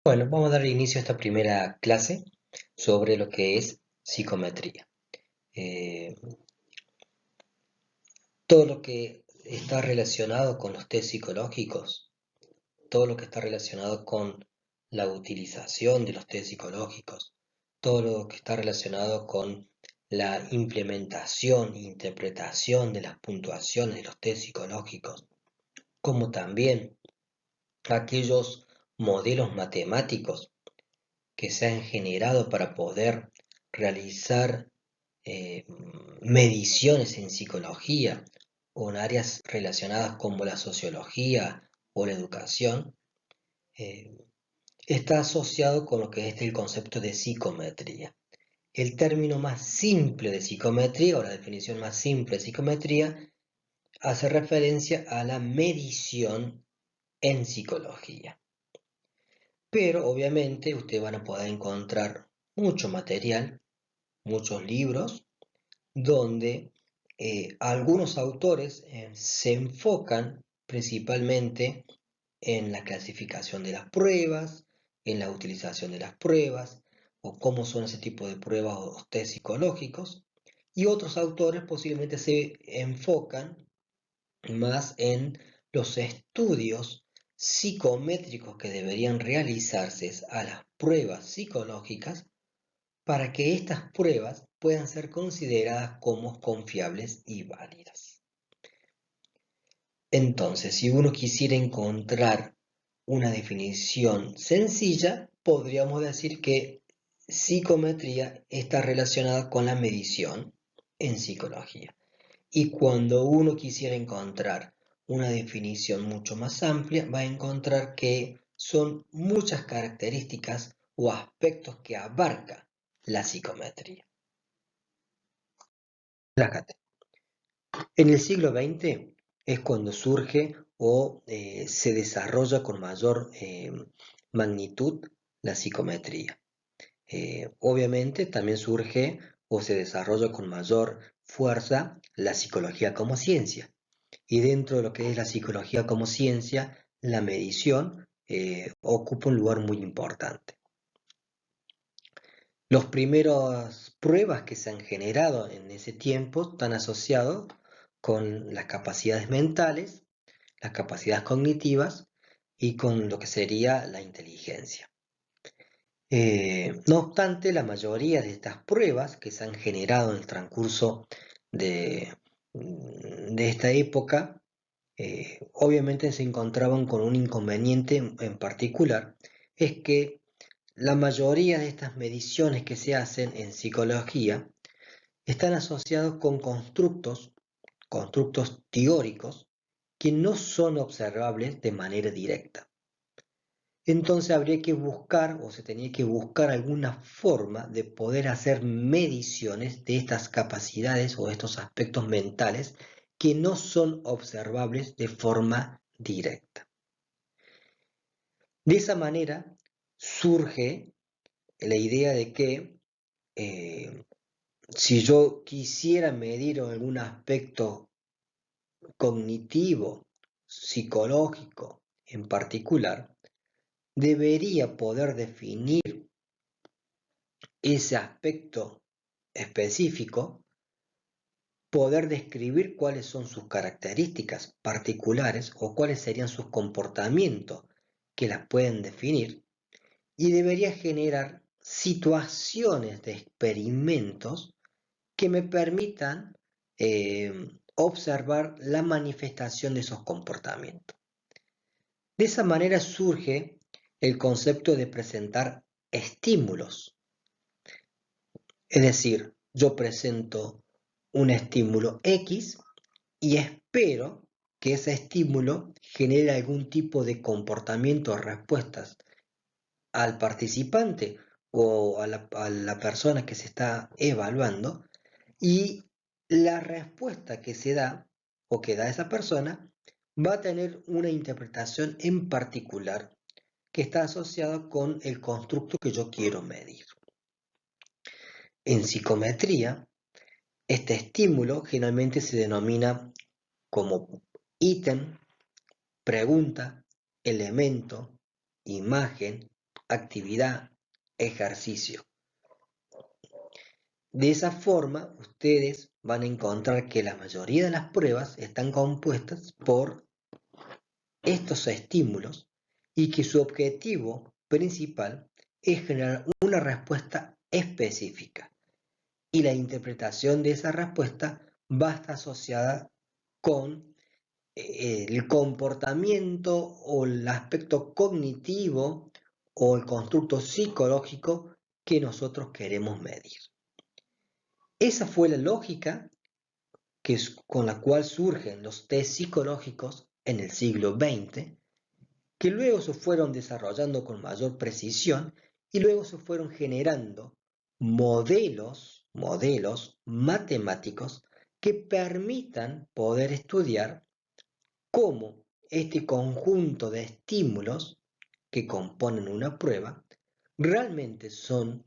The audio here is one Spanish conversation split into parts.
Bueno, vamos a dar inicio a esta primera clase sobre lo que es psicometría. Eh, Todo lo que está relacionado con los test psicológicos, todo lo que está relacionado con la utilización de los test psicológicos, todo lo que está relacionado con la implementación e interpretación de las puntuaciones de los test psicológicos, como también aquellos modelos matemáticos que se han generado para poder realizar eh, mediciones en psicología o en áreas relacionadas como la sociología o la educación, eh, está asociado con lo que es el concepto de psicometría. El término más simple de psicometría, o la definición más simple de psicometría, hace referencia a la medición en psicología. Pero obviamente ustedes van a poder encontrar mucho material, muchos libros, donde algunos autores se enfocan principalmente en la clasificación de las pruebas, en la utilización de las pruebas, o cómo son ese tipo de pruebas o test psicológicos, y otros autores posiblemente se enfocan más en los estudios psicométricos que deberían realizarse a las pruebas psicológicas para que estas pruebas puedan ser consideradas como confiables y válidas. Entonces, si uno quisiera encontrar una definición sencilla, podríamos decir que psicometría está relacionada con la medición en psicología. Y cuando uno quisiera encontrar una definición mucho más amplia, va a encontrar que son muchas características o aspectos que abarca la psicometría. Relájate. En el siglo XX es cuando surge o se desarrolla con mayor magnitud la psicometría. Obviamente también surge o se desarrolla con mayor fuerza la psicología como ciencia. Y dentro de lo que es la psicología como ciencia, la medición ocupa un lugar muy importante. Las primeras pruebas que se han generado en ese tiempo están asociados con las capacidades mentales, las capacidades cognitivas y con lo que sería la inteligencia. No obstante, la mayoría de estas pruebas que se han generado en el transcurso de esta época, obviamente se encontraban con un inconveniente en particular, es que la mayoría de estas mediciones que se hacen en psicología están asociados con constructos teóricos que no son observables de manera directa. Entonces habría que buscar o se tenía que buscar alguna forma de poder hacer mediciones de estas capacidades o estos aspectos mentales que no son observables de forma directa. De esa manera surge la idea de que si yo quisiera medir algún aspecto cognitivo, psicológico en particular, debería poder definir ese aspecto específico, poder describir cuáles son sus características particulares o cuáles serían sus comportamientos que las pueden definir, y debería generar situaciones de experimentos que me permitan observar la manifestación de esos comportamientos. De esa manera surge el concepto de presentar estímulos. Es decir, yo presento un estímulo X y espero que ese estímulo genere algún tipo de comportamiento o respuestas al participante o a la persona que se está evaluando, y la respuesta que se da o que da esa persona va a tener una interpretación en particular que está asociada con el constructo que yo quiero medir. En psicometría, este estímulo generalmente se denomina como ítem, pregunta, elemento, imagen actividad, ejercicio. De esa forma, ustedes van a encontrar que la mayoría de las pruebas están compuestas por estos estímulos y que su objetivo principal es generar una respuesta específica. Y la interpretación de esa respuesta va a estar asociada con el comportamiento o el aspecto cognitivo o el constructo psicológico que nosotros queremos medir. Esa fue la lógica con la cual surgen los test psicológicos en el siglo XX, que luego se fueron desarrollando con mayor precisión y luego se fueron generando modelos matemáticos que permitan poder estudiar cómo este conjunto de estímulos que componen una prueba realmente son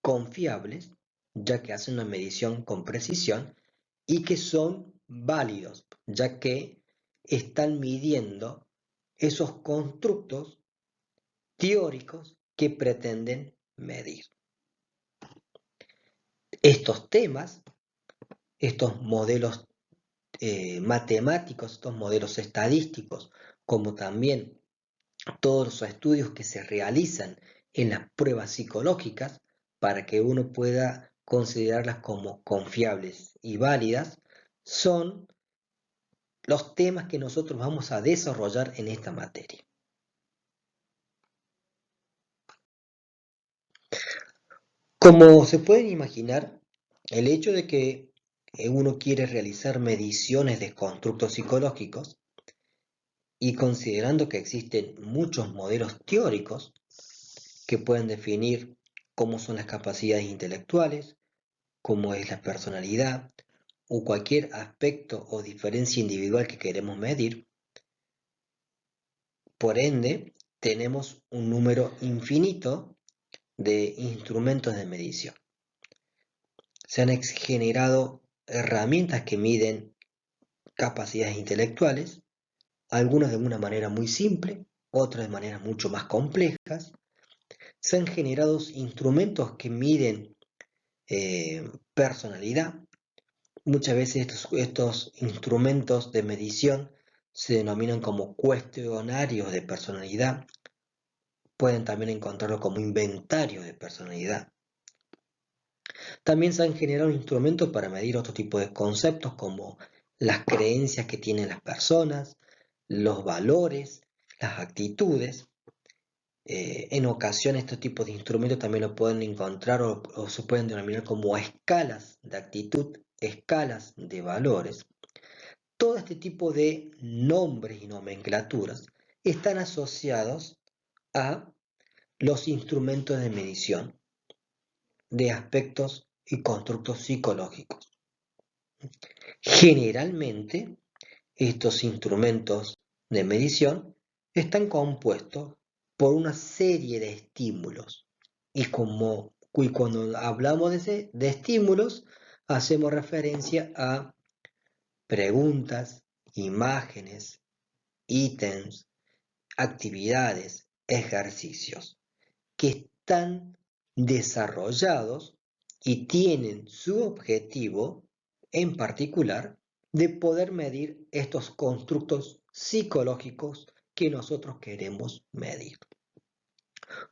confiables, ya que hacen una medición con precisión, y que son válidos, ya que están midiendo esos constructos teóricos que pretenden medir. Estos temas, estos modelos matemáticos, estos modelos estadísticos, como también todos los estudios que se realizan en las pruebas psicológicas para que uno pueda considerarlas como confiables y válidas, son los temas que nosotros vamos a desarrollar en esta materia. Como se pueden imaginar, el hecho de que uno quiere realizar mediciones de constructos psicológicos y considerando que existen muchos modelos teóricos que pueden definir cómo son las capacidades intelectuales, cómo es la personalidad o cualquier aspecto o diferencia individual que queremos medir, por ende, tenemos un número infinito de instrumentos de medición. Se han generado herramientas que miden capacidades intelectuales, algunas de una manera muy simple, otras de maneras mucho más complejas. Se han generado instrumentos que miden personalidad. Muchas veces estos instrumentos de medición se denominan como cuestionarios de personalidad. Pueden también encontrarlo como inventario de personalidad. También se han generado instrumentos para medir otro tipo de conceptos como las creencias que tienen las personas, los valores, las actitudes. En ocasiones estos tipos de instrumentos también lo pueden encontrar o se pueden denominar como escalas de actitud, escalas de valores. Todo este tipo de nombres y nomenclaturas están asociados a los instrumentos de medición de aspectos y constructos psicológicos. Generalmente, estos instrumentos de medición están compuestos por una serie de estímulos. Y cuando hablamos de estímulos, hacemos referencia a preguntas, imágenes, ítems, actividades, ejercicios, que están desarrollados y tienen su objetivo en particular de poder medir estos constructos psicológicos que nosotros queremos medir.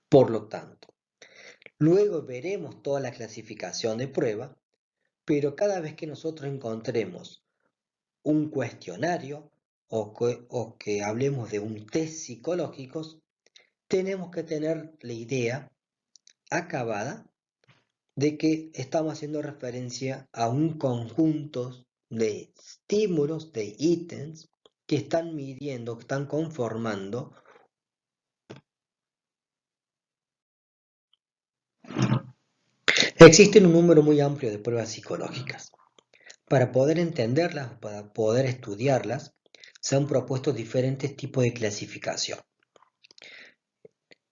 Por lo tanto, luego veremos toda la clasificación de prueba, pero cada vez que nosotros encontremos un cuestionario o que hablemos de un test psicológico, tenemos que tener la idea acabada de que estamos haciendo referencia a un conjunto de estímulos, de ítems que están midiendo, que están conformando Existen un número muy amplio de pruebas psicológicas. Para poder entenderlas, para poder estudiarlas, se han propuesto diferentes tipos de clasificación.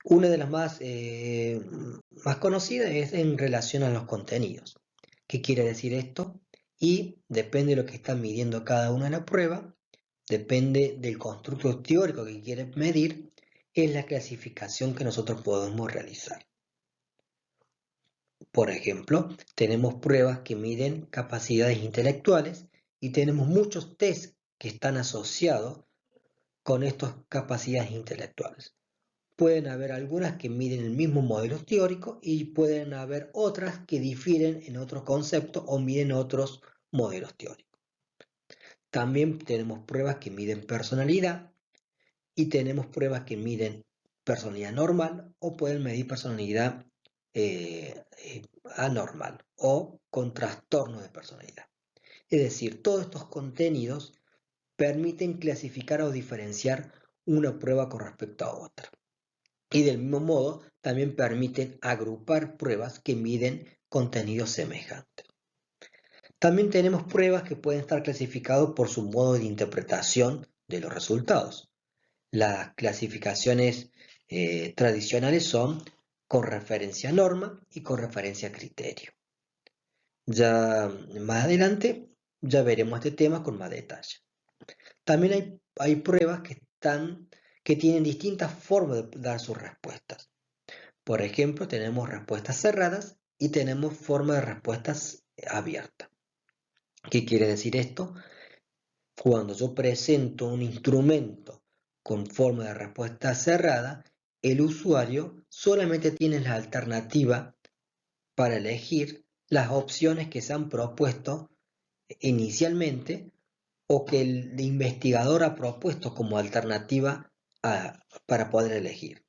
Una de las más conocidas es en relación a los contenidos. ¿Qué quiere decir esto? Y depende de lo que está midiendo cada una de las pruebas, depende del constructo teórico que quiere medir, es la clasificación que nosotros podemos realizar. Por ejemplo, tenemos pruebas que miden capacidades intelectuales y tenemos muchos test que están asociados con estas capacidades intelectuales. Pueden haber algunas que miden el mismo modelo teórico y pueden haber otras que difieren en otros conceptos o miden otros modelos teóricos. También tenemos pruebas que miden personalidad y tenemos pruebas que miden personalidad normal o pueden medir personalidad anormal o con trastorno de personalidad. Es decir, todos estos contenidos permiten clasificar o diferenciar una prueba con respecto a otra. Y del mismo modo, también permiten agrupar pruebas que miden contenidos semejantes. También tenemos pruebas que pueden estar clasificadas por su modo de interpretación de los resultados. Las clasificaciones tradicionales son con referencia a norma y con referencia a criterio. Ya más adelante ya veremos este tema con más detalle. También hay pruebas que tienen distintas formas de dar sus respuestas. Por ejemplo, tenemos respuestas cerradas y tenemos forma de respuestas abiertas. ¿Qué quiere decir esto? Cuando yo presento un instrumento con forma de respuesta cerrada, el usuario solamente tiene la alternativa para elegir las opciones que se han propuesto inicialmente o que el investigador ha propuesto como alternativa para poder elegir.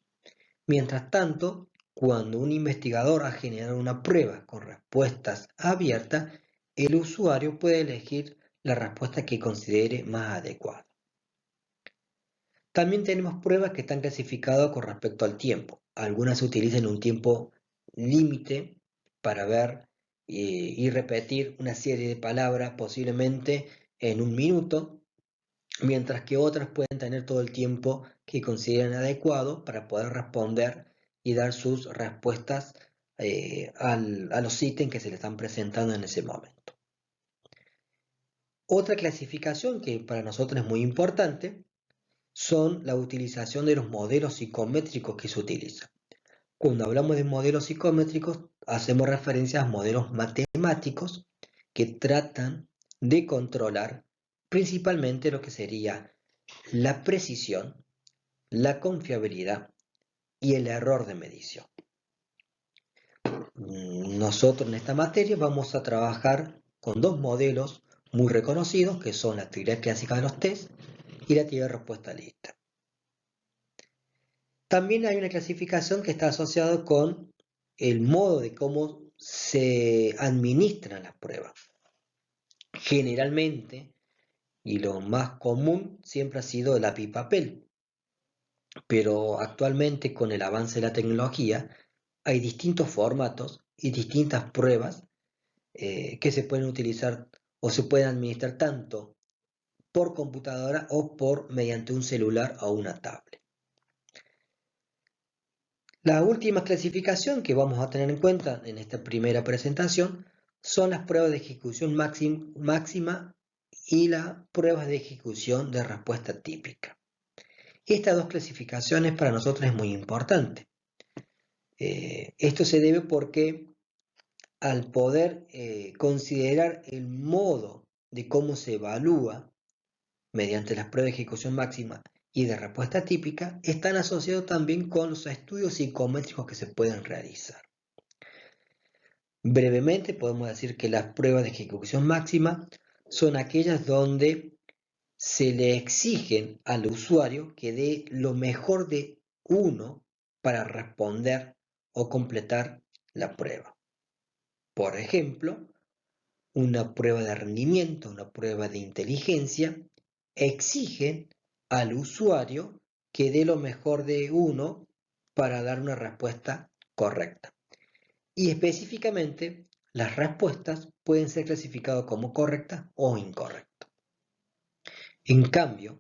Mientras tanto, cuando un investigador ha generado una prueba con respuestas abiertas, el usuario puede elegir la respuesta que considere más adecuada. También tenemos pruebas que están clasificadas con respecto al tiempo. Algunas se utilizan un tiempo límite para ver y repetir una serie de palabras posiblemente en un minuto, mientras que otras pueden tener todo el tiempo que consideren adecuado para poder responder y dar sus respuestas a los ítems que se le están presentando en ese momento. Otra clasificación que para nosotros es muy importante son la utilización de los modelos psicométricos que se utilizan. Cuando hablamos de modelos psicométricos, hacemos referencia a modelos matemáticos que tratan de controlar principalmente lo que sería la precisión, la confiabilidad y el error de medición. Nosotros en esta materia vamos a trabajar con dos modelos muy reconocidos que son la teoría clásica de los test y la teoría de respuesta lista. También hay una clasificación que está asociada con el modo de cómo se administran las pruebas. Generalmente, y lo más común siempre ha sido el lápiz y papel, pero actualmente con el avance de la tecnología hay distintos formatos y distintas pruebas que se pueden utilizar o se pueden administrar tanto por computadora o mediante un celular o una tablet. La última clasificación que vamos a tener en cuenta en esta primera presentación son las pruebas de ejecución máxima y las pruebas de ejecución de respuesta típica. Estas dos clasificaciones para nosotros es muy importante. Esto se debe porque al poder considerar el modo de cómo se evalúa mediante las pruebas de ejecución máxima y de respuesta típica, están asociados también con los estudios psicométricos que se pueden realizar. Brevemente podemos decir que las pruebas de ejecución máxima son aquellas donde se le exigen al usuario que dé lo mejor de uno para responder o completar la prueba. Por ejemplo, una prueba de rendimiento, una prueba de inteligencia, exigen al usuario que dé lo mejor de uno para dar una respuesta correcta. Y específicamente, las respuestas pueden ser clasificadas como correctas o incorrectas. En cambio,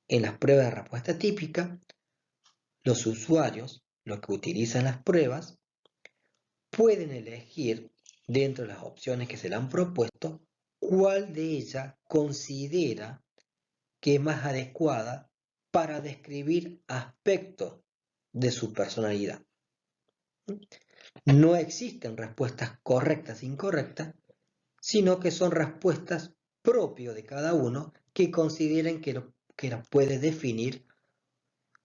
en las pruebas de respuesta típica, los usuarios, los que utilizan las pruebas, pueden elegir dentro de las opciones que se le han propuesto cuál de ellas considera que es más adecuada para describir aspectos de su personalidad. No existen respuestas correctas e incorrectas, sino que son respuestas propias de cada uno que consideren que los puede definir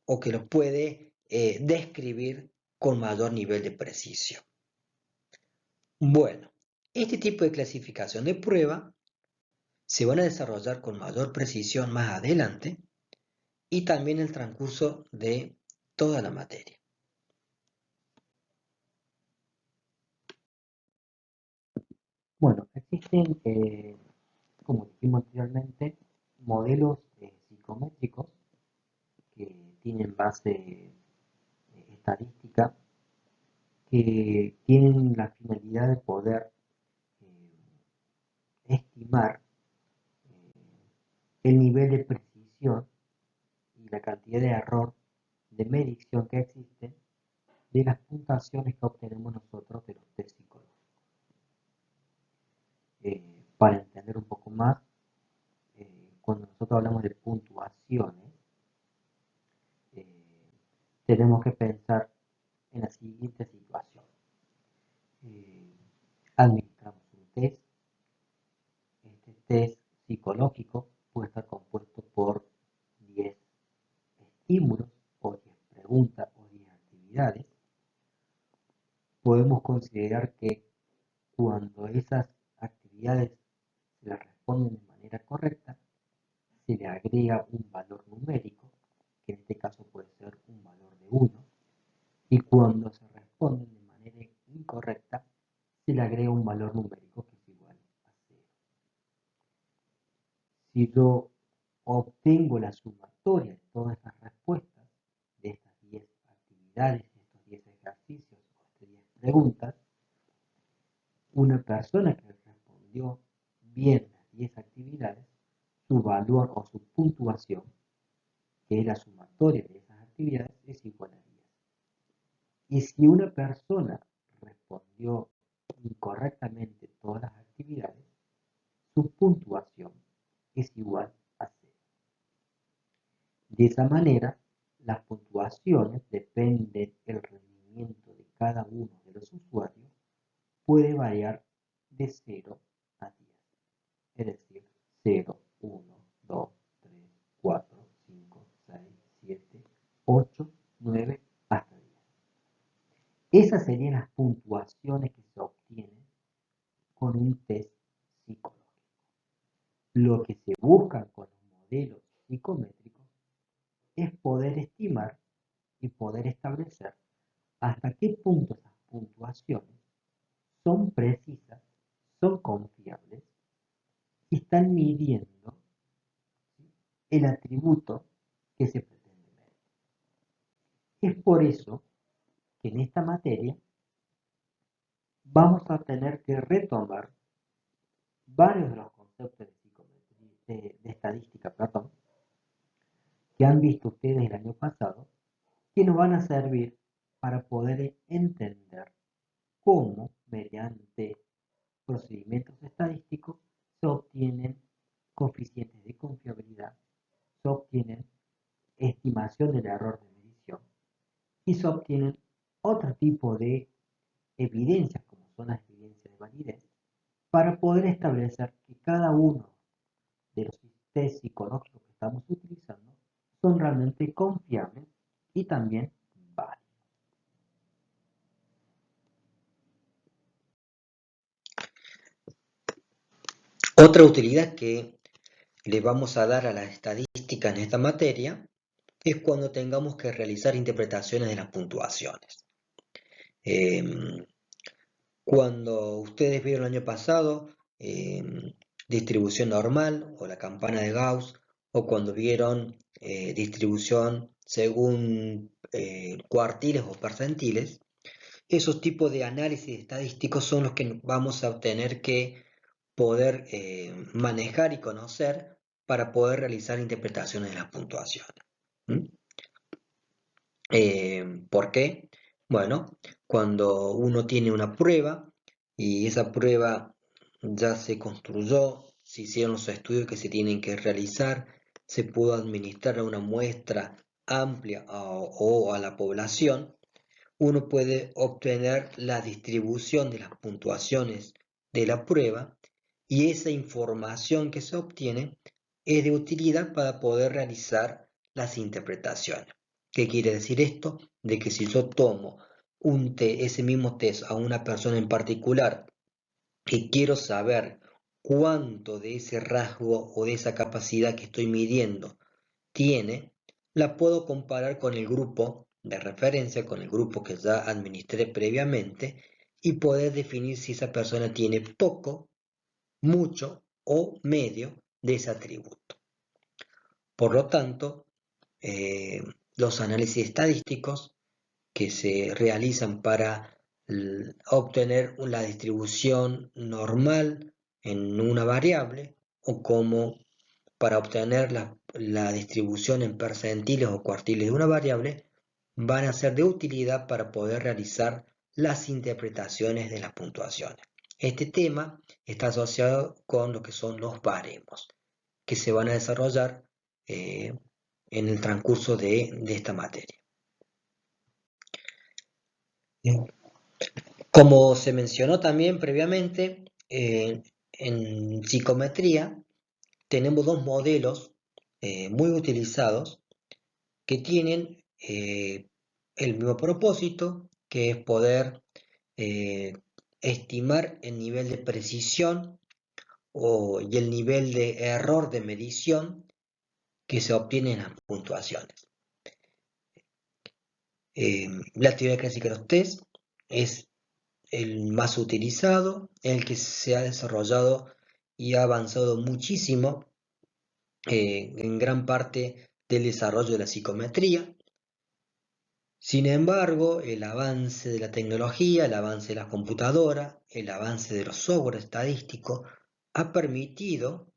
o que los puede describir con mayor nivel de precisión. Bueno, este tipo de clasificación de prueba se van a desarrollar con mayor precisión más adelante y también en el transcurso de toda la materia. Bueno, existen, como dijimos anteriormente, modelos psicométricos que tienen base estadística, que tienen la finalidad de poder estimar el nivel de precisión y la cantidad de error de medición que existe de las puntuaciones que obtenemos nosotros de los test psicológicos. Para entender un poco más, cuando nosotros hablamos de puntuaciones, eh, tenemos que pensar en la siguiente situación. Administramos un test. Este test psicológico puede estar compuesto por 10 estímulos o 10 preguntas o 10 actividades. Podemos considerar que cuando esas actividades se las responden de manera correcta, se le agrega un valor numérico, que en este caso puede ser un valor de 1, y cuando se responden de manera incorrecta, se le agrega un valor numérico que es igual a 0. Si yo obtengo la sumatoria de todas estas respuestas, de estas 10 actividades, de estos 10 ejercicios o estas 10 preguntas, una persona que respondió bien las 10 actividades, su valor o su puntuación, que es la sumatoria de esas actividades, es igual a 10. Y si una persona respondió incorrectamente todas las actividades, su puntuación es igual a 0. De esa manera, las puntuaciones dependen del rendimiento de cada uno de los usuarios, puede variar de 0 a 10. Es decir, 0, 1, 2, 3, 4, 5, 6, 7, 8, 9, hasta 10. Esas serían las puntuaciones que se obtienen con un test psicológico. Lo que se busca con los modelos psicométricos es poder estimar y poder establecer hasta qué punto esas puntuaciones son precisas, son confiables y están midiendo el atributo que se pretende medir. Es por eso que en esta materia vamos a tener que retomar varios de los conceptos de estadística, que han visto ustedes el año pasado, que nos van a servir para poder entender cómo, mediante procedimientos estadísticos, se obtienen coeficientes de confiabilidad, se obtienen estimación del error de medición y se obtienen otro tipo de evidencias, como son las evidencias de validez, para poder establecer que cada uno de los test psicológicos que estamos utilizando son realmente confiables y también válidos. Otra utilidad que le vamos a dar a la estadística en esta materia es cuando tengamos que realizar interpretaciones de las puntuaciones. Cuando ustedes vieron el año pasado distribución normal o la campana de Gauss, o cuando vieron distribución según cuartiles o percentiles, esos tipos de análisis estadísticos son los que vamos a tener que poder manejar y conocer para poder realizar interpretaciones de las puntuaciones. ¿Por qué? Bueno, cuando uno tiene una prueba y esa prueba ya se construyó, se hicieron los estudios que se tienen que realizar se pudo administrar a una muestra amplia o a la población, uno puede obtener la distribución de las puntuaciones de la prueba y esa información que se obtiene es de utilidad para poder realizar las interpretaciones. ¿Qué quiere decir esto? De que si yo tomo ese mismo test a una persona en particular y quiero saber cuánto de ese rasgo o de esa capacidad que estoy midiendo tiene, la puedo comparar con el grupo de referencia, con el grupo que ya administré previamente y poder definir si esa persona tiene poco, mucho o medio de ese atributo. Por lo tanto, los análisis estadísticos que se realizan para obtener la distribución normal en una variable o como para obtener la distribución en percentiles o cuartiles de una variable, van a ser de utilidad para poder realizar las interpretaciones de las puntuaciones. Este tema está asociado con lo que son los baremos, que se van a desarrollar en el transcurso de esta materia. Como se mencionó también previamente, en psicometría tenemos dos modelos muy utilizados que tienen el mismo propósito, que es poder eh, estimar el nivel de precisión y el nivel de error de medición que se obtiene en las puntuaciones. La teoría clásica de los test es el más utilizado, el que se ha desarrollado y ha avanzado muchísimo en gran parte del desarrollo de la psicometría. Sin embargo, el avance de la tecnología, el avance de las computadoras, el avance de los software estadísticos ha permitido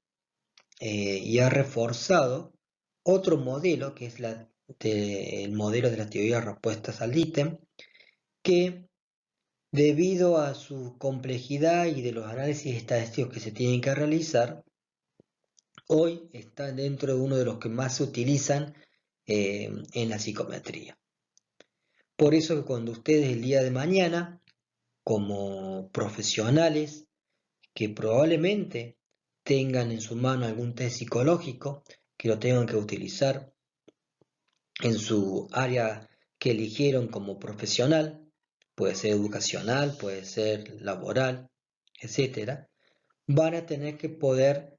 y ha reforzado otro modelo que es el modelo de la teoría de respuestas al ítem, que debido a su complejidad y de los análisis estadísticos que se tienen que realizar, hoy está dentro de uno de los que más se utilizan en la psicometría. Por eso que cuando ustedes el día de mañana, como profesionales que probablemente tengan en su mano algún test psicológico, que lo tengan que utilizar en su área que eligieron como profesional, puede ser educacional, puede ser laboral, etc., van a tener que poder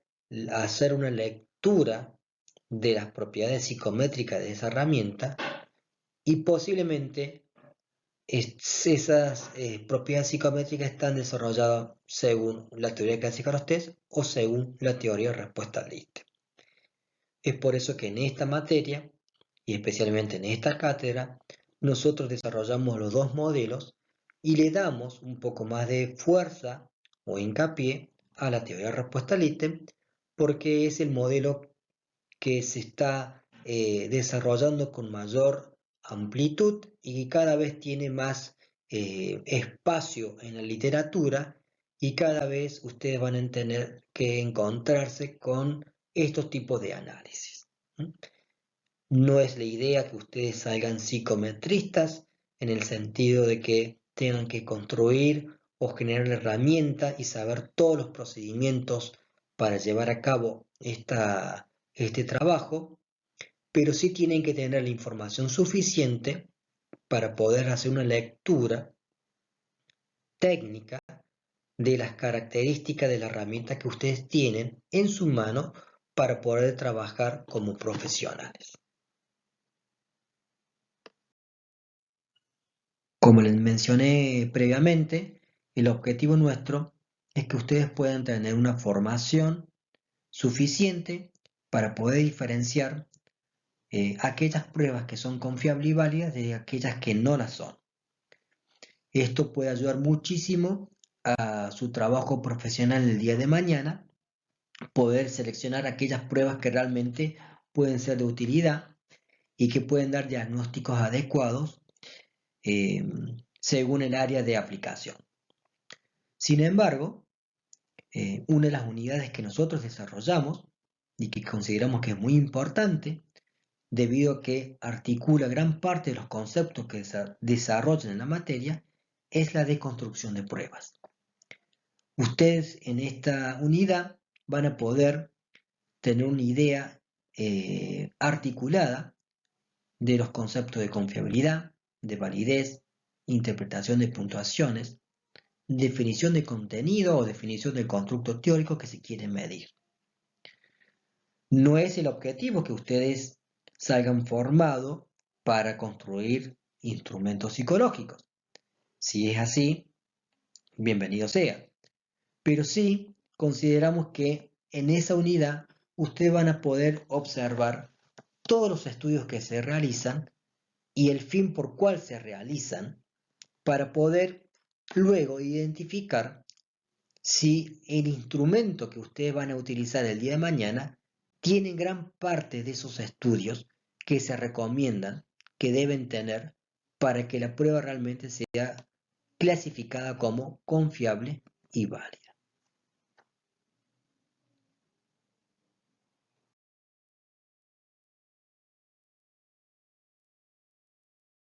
hacer una lectura de las propiedades psicométricas de esa herramienta y posiblemente esas propiedades psicométricas están desarrolladas según la teoría clásica de los test o según la teoría de respuesta al ítem. Es por eso que en esta materia, y especialmente en esta cátedra, nosotros desarrollamos los dos modelos y le damos un poco más de fuerza o hincapié a la teoría de respuesta al ítem, porque es el modelo que se está desarrollando con mayor amplitud y cada vez tiene más espacio en la literatura y cada vez ustedes van a tener que encontrarse con estos tipos de análisis. No es la idea que ustedes salgan psicometristas en el sentido de que tengan que construir o generar la herramienta y saber todos los procedimientos para llevar a cabo este trabajo, pero sí tienen que tener la información suficiente para poder hacer una lectura técnica de las características de la herramienta que ustedes tienen en su mano para poder trabajar como profesionales. Como les mencioné previamente, el objetivo nuestro es que ustedes puedan tener una formación suficiente para poder diferenciar aquellas pruebas que son confiables y válidas de aquellas que no las son. Esto puede ayudar muchísimo a su trabajo profesional el día de mañana, poder seleccionar aquellas pruebas que realmente pueden ser de utilidad y que pueden dar diagnósticos adecuados según el área de aplicación. Sin embargo, una de las unidades que nosotros desarrollamos y que consideramos que es muy importante, debido a que articula gran parte de los conceptos que se desarrollan en la materia, es la deconstrucción de pruebas. Ustedes en esta unidad van a poder tener una idea articulada de los conceptos de confiabilidad, de validez, interpretación de puntuaciones, definición de contenido o definición del constructo teórico que se quiere medir. No es el objetivo que ustedes salgan formados para construir instrumentos psicológicos. Si es así, bienvenido sea. Pero sí consideramos que en esa unidad ustedes van a poder observar todos los estudios que se realizan y el fin por cual se realizan para poder luego identificar si el instrumento que ustedes van a utilizar el día de mañana tiene gran parte de esos estudios que se recomiendan, que deben tener para que la prueba realmente sea clasificada como confiable y válida.